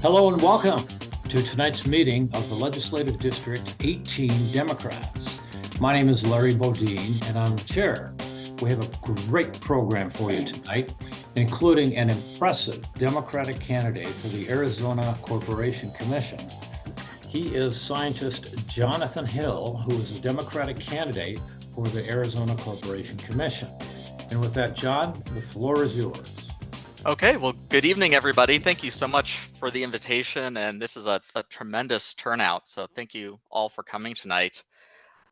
Hello and welcome to tonight's meeting of the Legislative District 18 Democrats. My name is Larry Bodine and I'm the chair. We have a great program for you tonight, including an impressive Democratic candidate for the Arizona Corporation Commission. He is scientist Johnathon Hill, who is a Democratic candidate for the Arizona Corporation Commission. And with that, John, the floor is yours. Okay, well, good evening, everybody. Thank you so much for the invitation, and this is a tremendous turnout, so thank you all for coming tonight.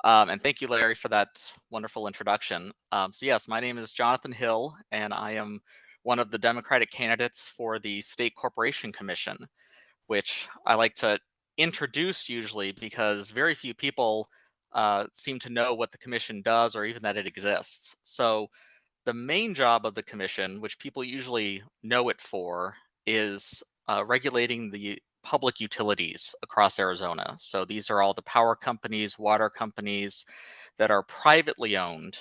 And thank you, Larry, for that wonderful introduction. So yes, my name is Johnathon Hill, and I am one of the Democratic candidates for the State Corporation Commission, which I like to introduce usually because very few people seem to know what the commission does or even that it exists. So the main job of the commission, which people usually know it for, is regulating the public utilities across Arizona. So these are all the power companies, water companies that are privately owned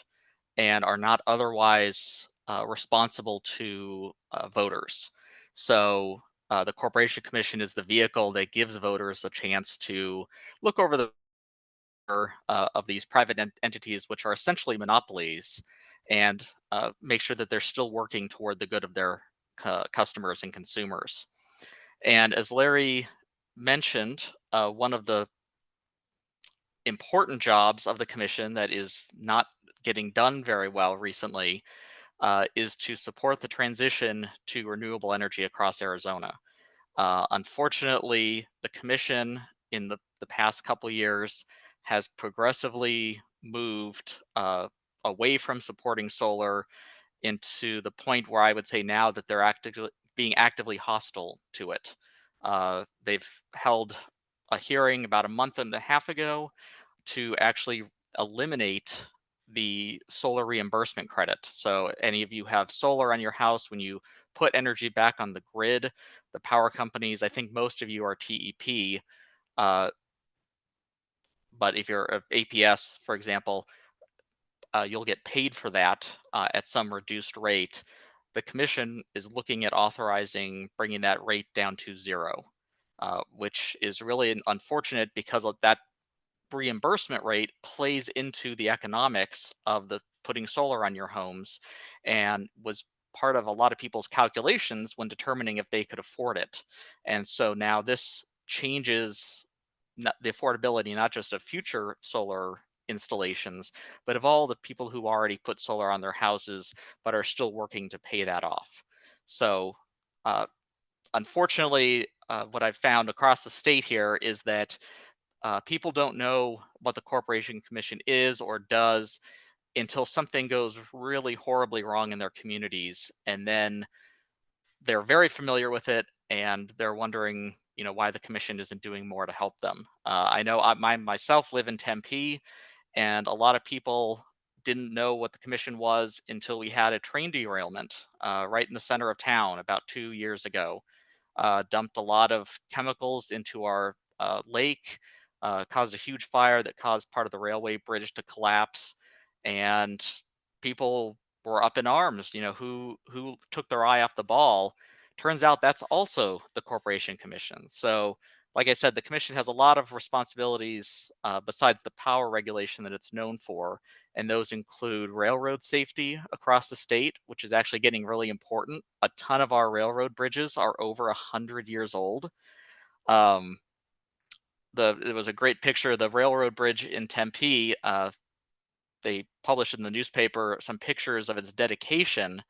and are not otherwise responsible to voters. So the Corporation Commission is the vehicle that gives voters a chance to look over the of these private entities, which are essentially monopolies, and make sure that they're still working toward the good of their customers and consumers. And as Larry mentioned, one of the important jobs of the commission that is not getting done very well recently is to support the transition to renewable energy across Arizona. Unfortunately, the commission in the past couple years has progressively moved away from supporting solar into the point where I would say now that they're being actively hostile to it. They've held a hearing about a month and a half ago to actually eliminate the solar reimbursement credit. So any of you have solar on your house, when you put energy back on the grid, the power companies, I think most of you are TEP, but if you're APS, for example, you'll get paid for that at some reduced rate. The commission is looking at authorizing bringing that rate down to zero, which is really unfortunate because of that reimbursement rate plays into the economics of the putting solar on your homes and was part of a lot of people's calculations when determining if they could afford it. And so now this changes the affordability not just of future solar installations, but of all the people who already put solar on their houses but are still working to pay that off. So uh, unfortunately, what I've found across the state here is that people don't know what the Corporation Commission is or does until something goes really horribly wrong in their communities, and then they're very familiar with it, and they're wondering, why the commission isn't doing more to help them. I know I myself live in Tempe, and a lot of people didn't know what the commission was until we had a train derailment right in the center of town about 2 years ago. Dumped a lot of chemicals into our lake, caused a huge fire that caused part of the railway bridge to collapse, and people were up in arms. Who took their eye off the ball? Turns out that's also the Corporation Commission. So, like I said, the commission has a lot of responsibilities besides the power regulation that it's known for, and those include railroad safety across the state, which is actually getting really important. A ton of our railroad bridges are over 100 years old. Um, there was a great picture of the railroad bridge in Tempe. They published in the newspaper some pictures of its dedication,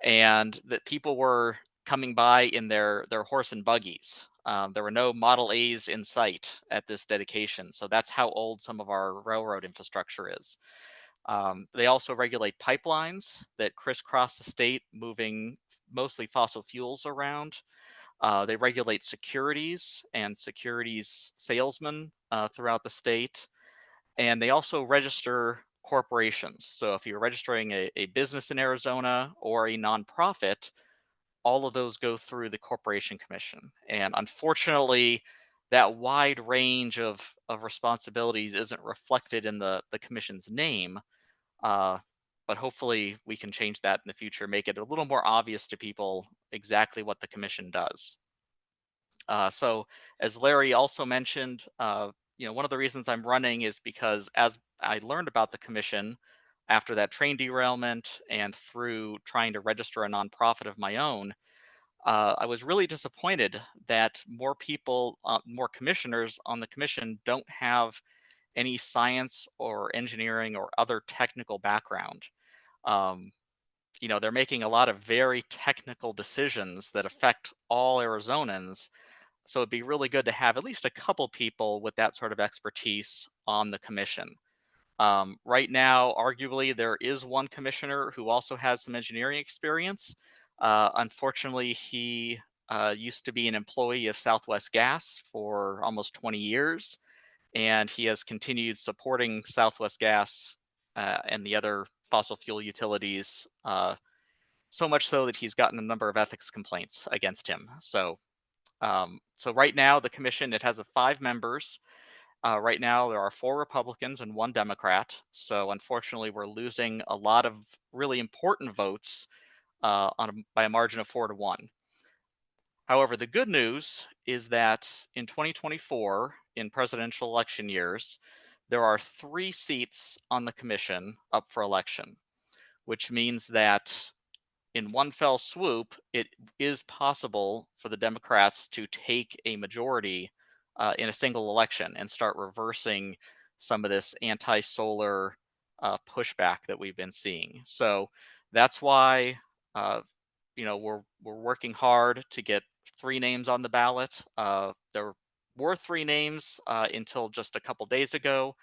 and that people were coming by in their horse and buggies. There were no Model A's in sight at this dedication, so that's how old some of our railroad infrastructure is. They also regulate pipelines that crisscross the state, moving mostly fossil fuels around. They regulate securities and securities salesmen throughout the state. And they also register corporations. So if you're registering a business in Arizona or a nonprofit, all of those go through the Corporation Commission. And unfortunately, that wide range of responsibilities isn't reflected in the commission's name. Uh, but hopefully we can change that in the future, make it a little more obvious to people exactly what the commission does. So as Larry also mentioned, one of the reasons I'm running is because as I learned about the commission after that train derailment and through trying to register a nonprofit of my own, I was really disappointed that more people, more commissioners on the commission don't have any science or engineering or other technical background. Um, they're making a lot of very technical decisions that affect all Arizonans. So it'd be really good to have at least a couple people with that sort of expertise on the commission. Right now, arguably, there is one commissioner who also has some engineering experience. Unfortunately, he used to be an employee of Southwest Gas for almost 20 years, and he has continued supporting Southwest Gas and the other fossil fuel utilities, so much so that he's gotten a number of ethics complaints against him. So right now, the commission, it has 5 members. Right now, there are 4 Republicans and 1 Democrat. So unfortunately, we're losing a lot of really important votes by a margin of 4-1. However, the good news is that in 2024, in presidential election years, there are 3 seats on the commission up for election, which means that in one fell swoop, it is possible for the Democrats to take a majority in a single election and start reversing some of this anti-solar pushback that we've been seeing. So that's why we're working hard to get 3 names on the ballot. There were 3 names until just a couple days ago.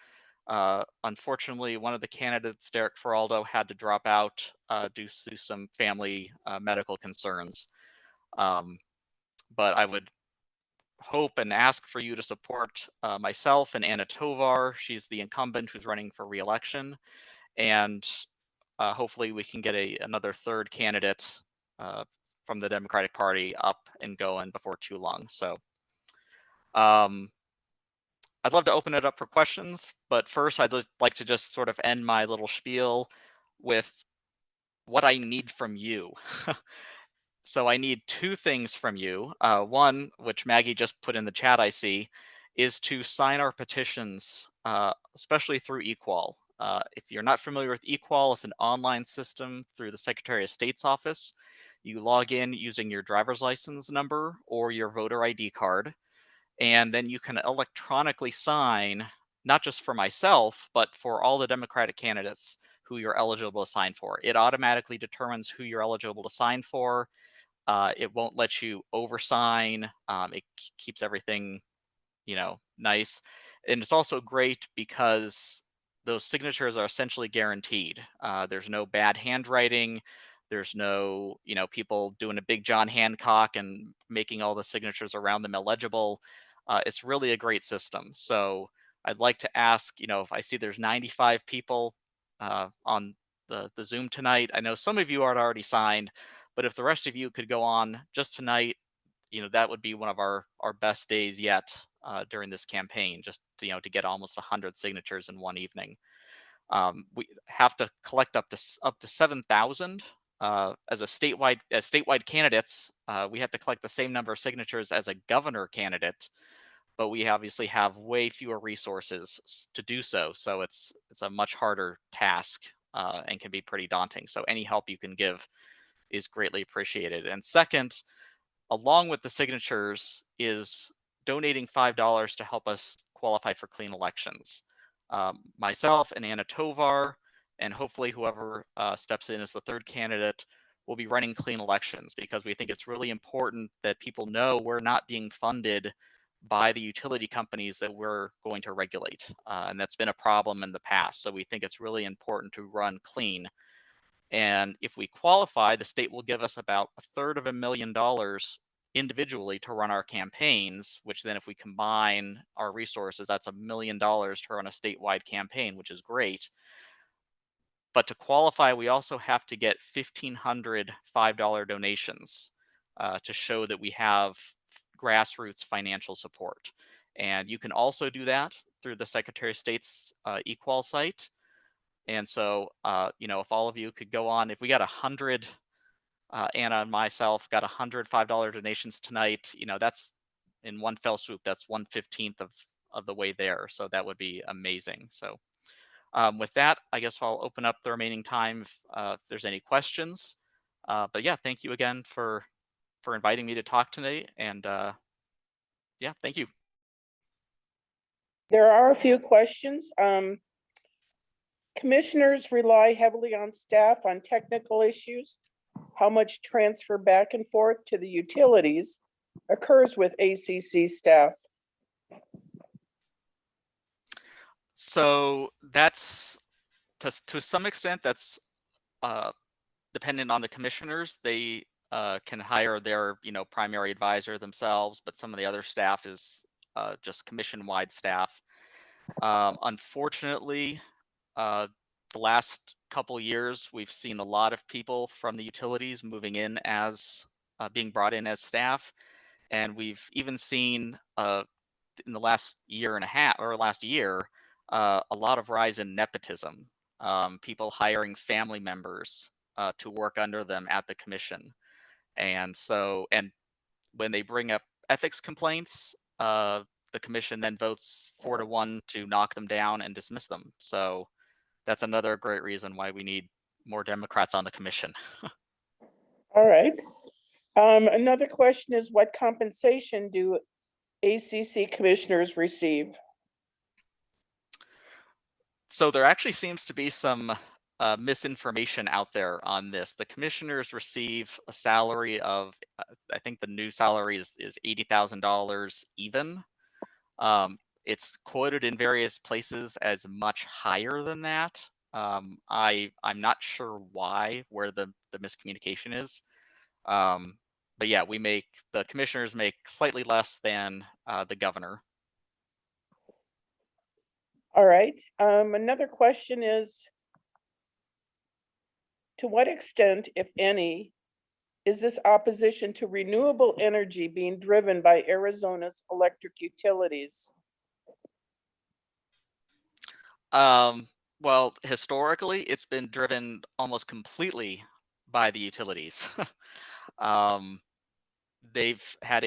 Unfortunately, one of the candidates, Derek Feraldo, had to drop out due to some family medical concerns. But I would hope and ask for you to support myself and Anna Tovar. She's the incumbent who's running for re-election. And hopefully we can get another 3rd candidate from the Democratic Party up and going before too long. So I'd love to open it up for questions, but first I'd like to just sort of end my little spiel with what I need from you. So I need 2 things from you. One, which Maggie just put in the chat, I see, is to sign our petitions, especially through Equal. If you're not familiar with Equal, it's an online system through the Secretary of State's office. You log in using your driver's license number or your voter ID card, and then you can electronically sign, not just for myself, but for all the Democratic candidates who you're eligible to sign for. It automatically determines who you're eligible to sign for. It won't let you oversign. It keeps everything, nice. And it's also great because those signatures are essentially guaranteed. There's no bad handwriting. There's no, people doing a big John Hancock and making all the signatures around them illegible. It's really a great system. So I'd like to ask, if I see there's 95 people on the Zoom tonight. I know some of you are already signed, but if the rest of you could go on just tonight, that would be one of our best days yet during this campaign, just to get almost 100 signatures in one evening. We have to collect up to 7,000 as statewide candidates. We have to collect the same number of signatures as a governor candidate, but we obviously have way fewer resources to do so. So it's a much harder task and can be pretty daunting. So any help you can give is greatly appreciated. And second, along with the signatures, is donating $5 to help us qualify for clean elections. Myself and Anna Tovar, and hopefully whoever steps in as the 3rd candidate, will be running clean elections because we think it's really important that people know we're not being funded by the utility companies that we're going to regulate. And that's been a problem in the past. So we think it's really important to run clean. And if we qualify, the state will give us about $250,000 individually to run our campaigns, which then if we combine our resources, that's $1 million to run a statewide campaign, which is great. But to qualify, we also have to get 1,500 $5 donations to show that we have grassroots financial support. And you can also do that through the Secretary of State's Equal site. And so, if all of you could go on, if we got 100, Anna and myself got 100 $5 donations tonight, that's in one fell swoop. That's 1/15 of the way there. So that would be amazing. So with that, I guess I'll open up the remaining time if there's any questions. But yeah, thank you again for inviting me to talk tonight. And yeah, thank you. There are a few questions. Commissioners rely heavily on staff on technical issues. How much transfer back and forth to the utilities occurs with ACC staff? So that's to some extent that's dependent on the commissioners. They can hire their primary advisor themselves, but some of the other staff is just commission-wide staff. Unfortunately, the last couple years, we've seen a lot of people from the utilities moving in as being brought in as staff. And we've even seen in the last year and a half or last year, a lot of rise in nepotism, people hiring family members to work under them at the commission. And when they bring up ethics complaints, the commission then votes 4-1 to knock them down and dismiss them. So that's another great reason why we need more Democrats on the commission. All right. Another question is, what compensation do ACC commissioners receive? So there actually seems to be some misinformation out there on this. The commissioners receive a salary of, I think the new salary is $80,000 even. It's quoted in various places as much higher than that. I'm not sure where the miscommunication is. But yeah, the commissioners make slightly less than the governor. All right. Another question is, to what extent, if any, is this opposition to renewable energy being driven by Arizona's electric utilities? Well, historically, it's been driven almost completely by the utilities. They've had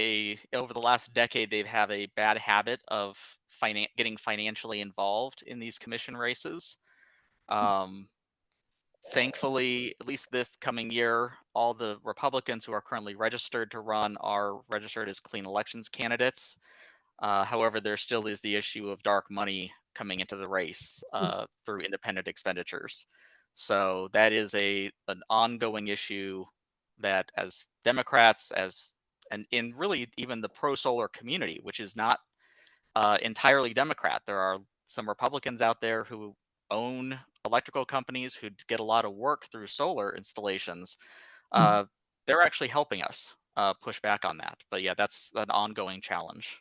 over the last decade, they've had a bad habit of getting financially involved in these commission races. Thankfully, at least this coming year, all the Republicans who are currently registered to run are registered as clean elections candidates. However, there still is the issue of dark money coming into the race through independent expenditures. So that is an ongoing issue that, as Democrats, and in really even the pro-solar community, which is not entirely Democrat, there are some Republicans out there who own electrical companies who get a lot of work through solar installations. They're actually helping us push back on that. But yeah, that's an ongoing challenge.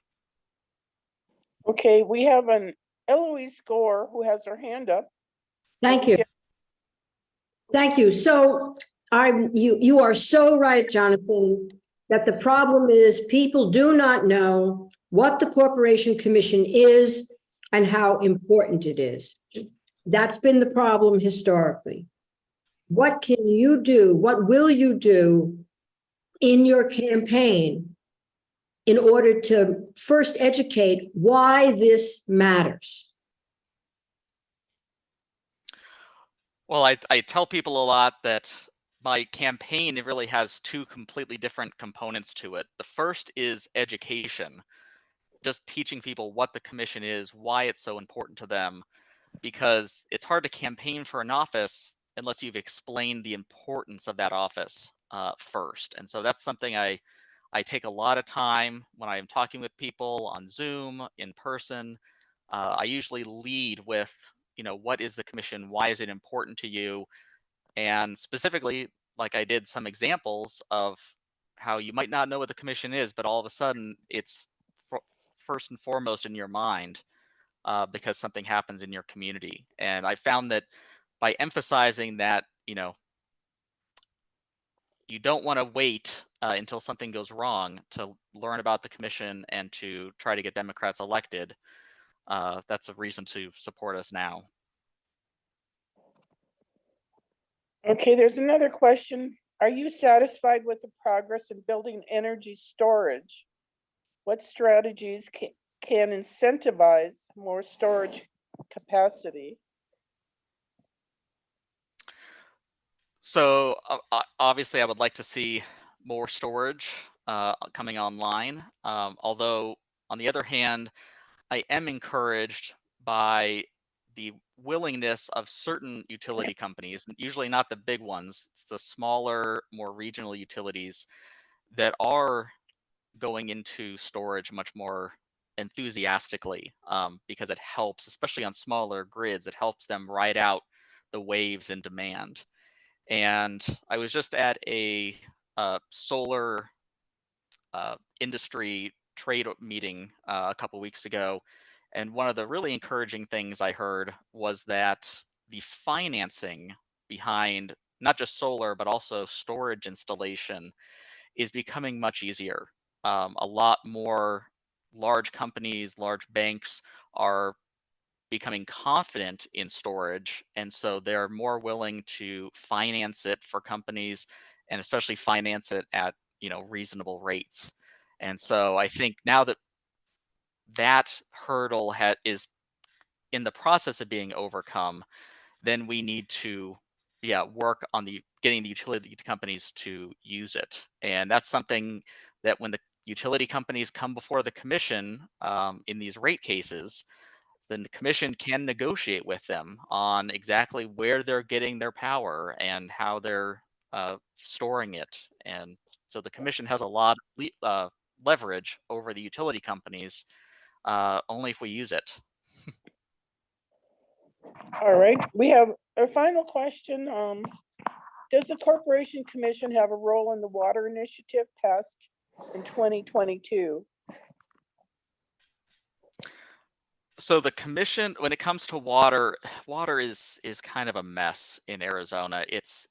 Okay, we have an Eloise Gore who has her hand up. Thank you. Thank you. So you are so right, Jonathan, that the problem is people do not know what the Corporation Commission is and how important it is. That's been the problem historically. What can you do? What will you do in your campaign in order to first educate why this matters? Well, I tell people a lot that my campaign, it really has two completely different components to it. The first is education, just teaching people what the commission is, why it's so important to them, because it's hard to campaign for an office unless you've explained the importance of that office first. And so that's something I take a lot of time when I'm talking with people on Zoom, in person. I usually lead with, what is the commission? Why is it important to you? And specifically, like I did some examples of how you might not know what the commission is, but all of a sudden it's first and foremost in your mind because something happens in your community. And I found that by emphasizing that, you don't want to wait until something goes wrong to learn about the commission and to try to get Democrats elected. That's a reason to support us now. Okay, there's another question. Are you satisfied with the progress in building energy storage? what strategies can incentivize more storage capacity? So obviously, I would like to see more storage coming online. Although, on the other hand, I am encouraged by the willingness of certain utility companies, usually not the big ones, it's the smaller, more regional utilities that are going into storage much more enthusiastically because it helps, especially on smaller grids, it helps them ride out the waves in demand. And I was just at a solar industry trade meeting a couple weeks ago, and one of the really encouraging things I heard was that the financing behind not just solar but also storage installation is becoming much easier. A lot more large companies, large banks are becoming confident in storage, and so they're more willing to finance it for companies, and especially finance it at reasonable rates. And so I think now that that hurdle is in the process of being overcome, then we need to work on getting the utility companies to use it. And that's something that when the utility companies come before the commission in these rate cases, then the commission can negotiate with them on exactly where they're getting their power and how they're storing it. And so the commission has a lot of leverage over the utility companies only if we use it. All right, we have a final question. Does the Corporation Commission have a role in the water initiative passed in 2022? So the commission, when it comes to water is kind of a mess in Arizona. It's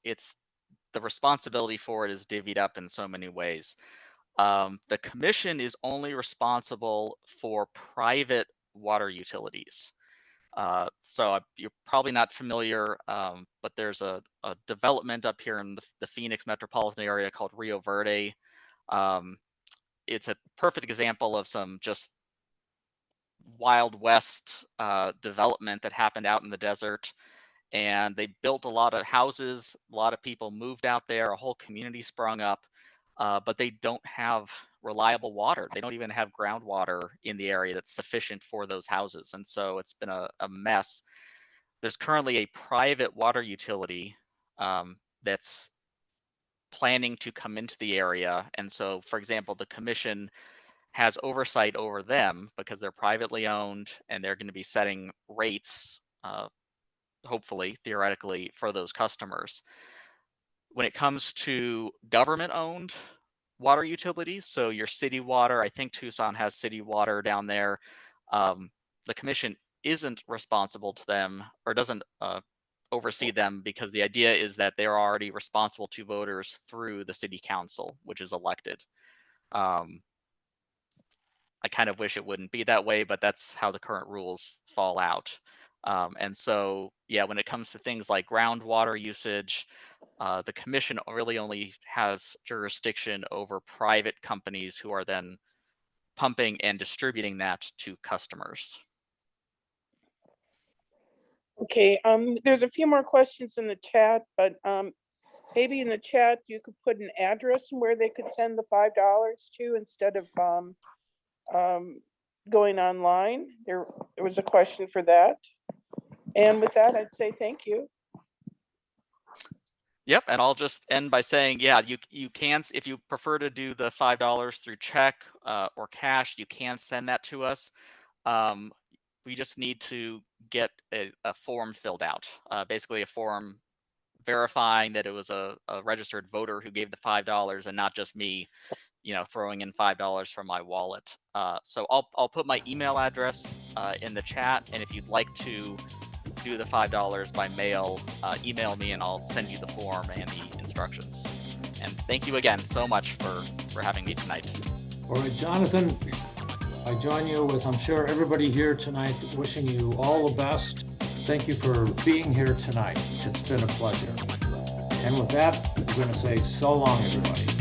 the responsibility for it is divvied up in so many ways. The commission is only responsible for private water utilities. So you're probably not familiar, but there's a development up here in the Phoenix metropolitan area called Rio Verde. It's a perfect example of some just Wild West development that happened out in the desert. And they built a lot of houses, a lot of people moved out there, a whole community sprung up, but they don't have reliable water. They don't even have groundwater in the area that's sufficient for those houses. And so it's been a mess. There's currently a private water utility that's planning to come into the area. And so, for example, the commission has oversight over them because they're privately owned and they're going to be setting rates, hopefully, theoretically, for those customers. When it comes to government-owned water utilities, so your city water, I think Tucson has city water down there, the commission isn't responsible to them or doesn't oversee them because the idea is that they're already responsible to voters through the city council, which is elected. I kind of wish it wouldn't be that way, but that's how the current rules fall out. And so, when it comes to things like groundwater usage, the commission really only has jurisdiction over private companies who are then pumping and distributing that to customers. Okay, there's a few more questions in the chat, but maybe in the chat you could put an address where they could send the $5 to instead of going online. There was a question for that. And with that, I'd say thank you. Yep, and I'll just end by saying, you can, if you prefer to do the $5 through check or cash, you can send that to us. We just need to get a form filled out, basically a form verifying that it was a registered voter who gave the $5 and not just me, throwing in $5 from my wallet. So I'll put my email address in the chat, and if you'd like to do the $5 by mail, email me and I'll send you the form and the instructions. And thank you again so much for having me tonight. All right, Jonathan, I join you with, I'm sure, everybody here tonight, wishing you all the best. Thank you for being here tonight. It's been a pleasure. And with that, we're going to say so long, everybody.